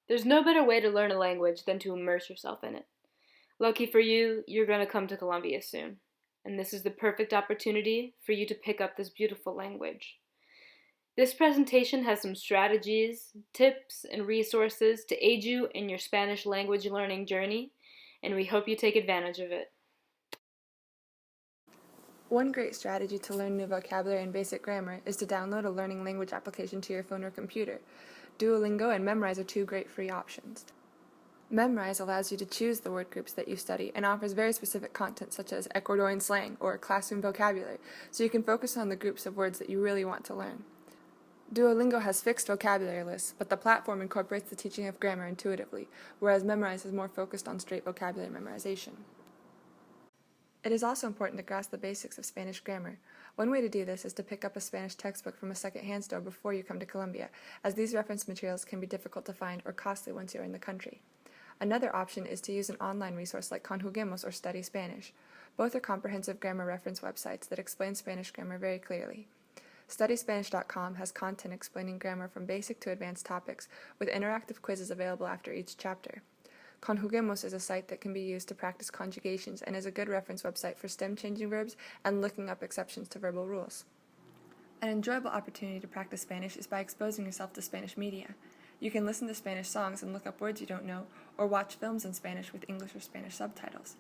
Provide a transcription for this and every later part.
There's no better way to learn a language than to immerse yourself in it. Lucky for you, you're going to come to Columbia soon. And this is the perfect opportunity for you to pick up this beautiful language. This presentation has some strategies, tips, and resources to aid you in your Spanish language learning journey, and we hope you take advantage of it. One great strategy to learn new vocabulary and basic grammar is to download a learning language application to your phone or computer. Duolingo and Memrise are two great free options. Memrise allows you to choose the word groups that you study and offers very specific content such as Ecuadorian slang or classroom vocabulary, so you can focus on the groups of words that you really want to learn. Duolingo has fixed vocabulary lists, but the platform incorporates the teaching of grammar intuitively, whereas Memrise is more focused on straight vocabulary memorization. It is also important to grasp the basics of Spanish grammar. One way to do this is to pick up a Spanish textbook from a second-hand store before you come to Columbia, as these reference materials can be difficult to find or costly once you're in the country. Another option is to use an online resource like Conjuguemos or Study Spanish. Both are comprehensive grammar reference websites that explain Spanish grammar very clearly. StudySpanish.com has content explaining grammar from basic to advanced topics, with interactive quizzes available after each chapter. Conjuguemos is a site that can be used to practice conjugations and is a good reference website for stem-changing verbs and looking up exceptions to verbal rules. An enjoyable opportunity to practice Spanish is by exposing yourself to Spanish media. You can listen to Spanish songs and look up words you don't know, or watch films in Spanish with English or Spanish subtitles.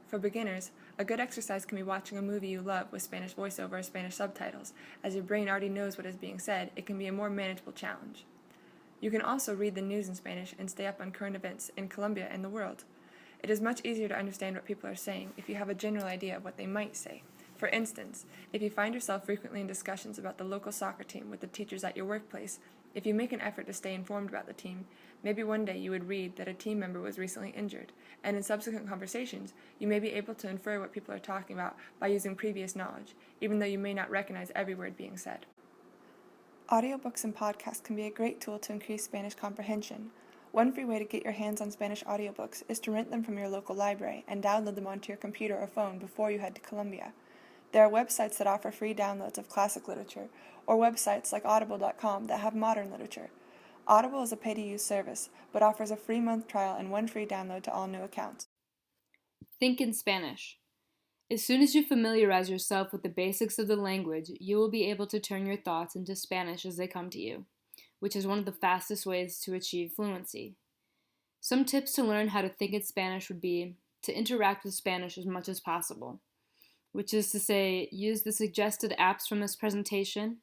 For beginners, a good exercise can be watching a movie you love with Spanish voiceover or Spanish subtitles. As your brain already knows what is being said, it can be a more manageable challenge. You can also read the news in Spanish and stay up on current events in Colombia and the world. It is much easier to understand what people are saying if you have a general idea of what they might say. For instance, if you find yourself frequently in discussions about the local soccer team with the teachers at your workplace, if you make an effort to stay informed about the team, maybe one day you would read that a team member was recently injured, and in subsequent conversations, you may be able to infer what people are talking about by using previous knowledge, even though you may not recognize every word being said. Audiobooks and podcasts can be a great tool to increase Spanish comprehension. One free way to get your hands on Spanish audiobooks is to rent them from your local library and download them onto your computer or phone before you head to Columbia. There are websites that offer free downloads of classic literature, or websites like Audible.com that have modern literature. Audible is a pay-to-use service, but offers a free month trial and one free download to all new accounts. Think in Spanish. As soon as you familiarize yourself with the basics of the language, you will be able to turn your thoughts into Spanish as they come to you, which is one of the fastest ways to achieve fluency. Some tips to learn how to think in Spanish would be to interact with Spanish as much as possible, which is to say, use the suggested apps from this presentation,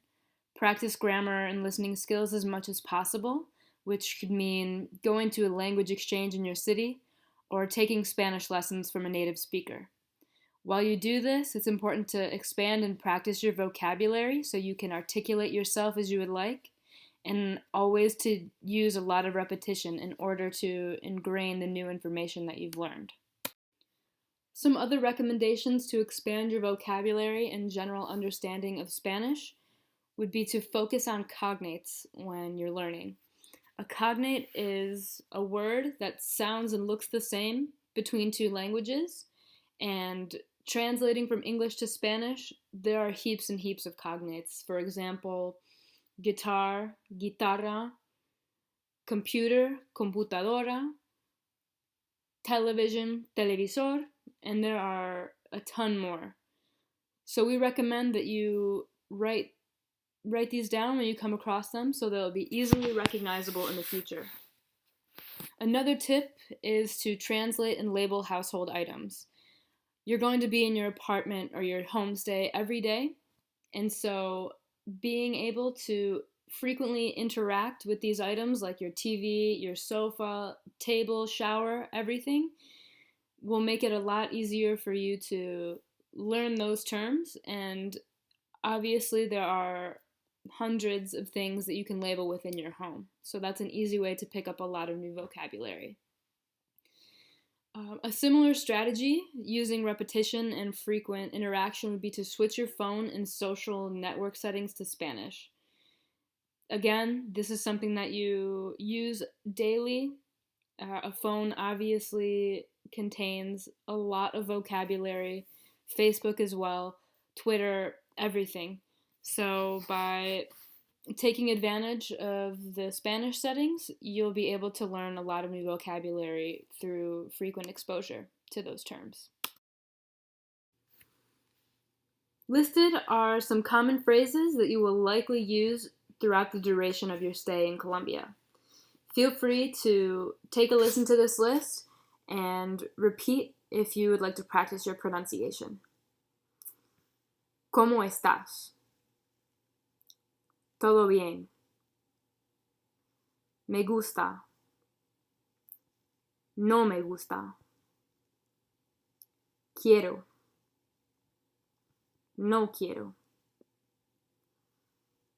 practice grammar and listening skills as much as possible, which could mean going to a language exchange in your city or taking Spanish lessons from a native speaker. While you do this, it's important to expand and practice your vocabulary so you can articulate yourself as you would like, and always to use a lot of repetition in order to ingrain the new information that you've learned. Some other recommendations to expand your vocabulary and general understanding of Spanish would be to focus on cognates when you're learning. A cognate is a word that sounds and looks the same between two languages, and translating from English to Spanish, there are heaps and heaps of cognates. For example, guitar, guitarra, computer, computadora, television, televisor, and there are a ton more. So we recommend that you write these down when you come across them so they'll be easily recognizable in the future. Another tip is to translate and label household items. You're going to be in your apartment or your homestay every day, and so being able to frequently interact with these items like your TV, your sofa, table, shower, everything will make it a lot easier for you to learn those terms. And obviously there are hundreds of things that you can label within your home. So that's an easy way to pick up a lot of new vocabulary. A similar strategy using repetition and frequent interaction would be to switch your phone and social network settings to Spanish. Again, this is something that you use daily. A phone obviously contains a lot of vocabulary, Facebook as well, Twitter, everything. So by taking advantage of the Spanish settings, you'll be able to learn a lot of new vocabulary through frequent exposure to those terms. Listed are some common phrases that you will likely use throughout the duration of your stay in Colombia. Feel free to take a listen to this list and repeat if you would like to practice your pronunciation. ¿Cómo estás? Todo bien. Me gusta. No me gusta. Quiero. No quiero.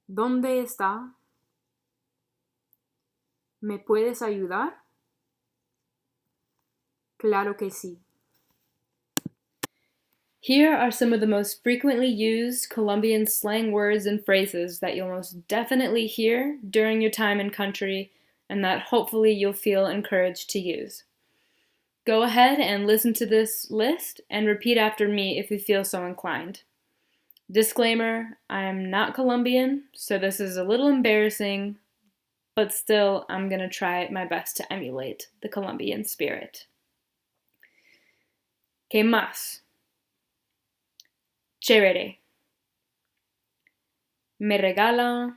¿Dónde está? ¿Me puedes ayudar? Claro que sí. Here are some of the most frequently used Colombian slang words and phrases that you'll most definitely hear during your time in country and that hopefully you'll feel encouraged to use. Go ahead and listen to this list and repeat after me if you feel so inclined. Disclaimer, I am not Colombian, so this is a little embarrassing, but still I'm going to try my best to emulate the Colombian spirit. ¿Qué más? Chévere. Me regala.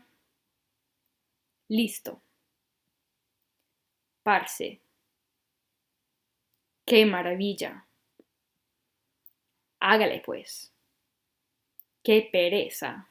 Listo. Parce. Qué maravilla. Hágale pues. Qué pereza.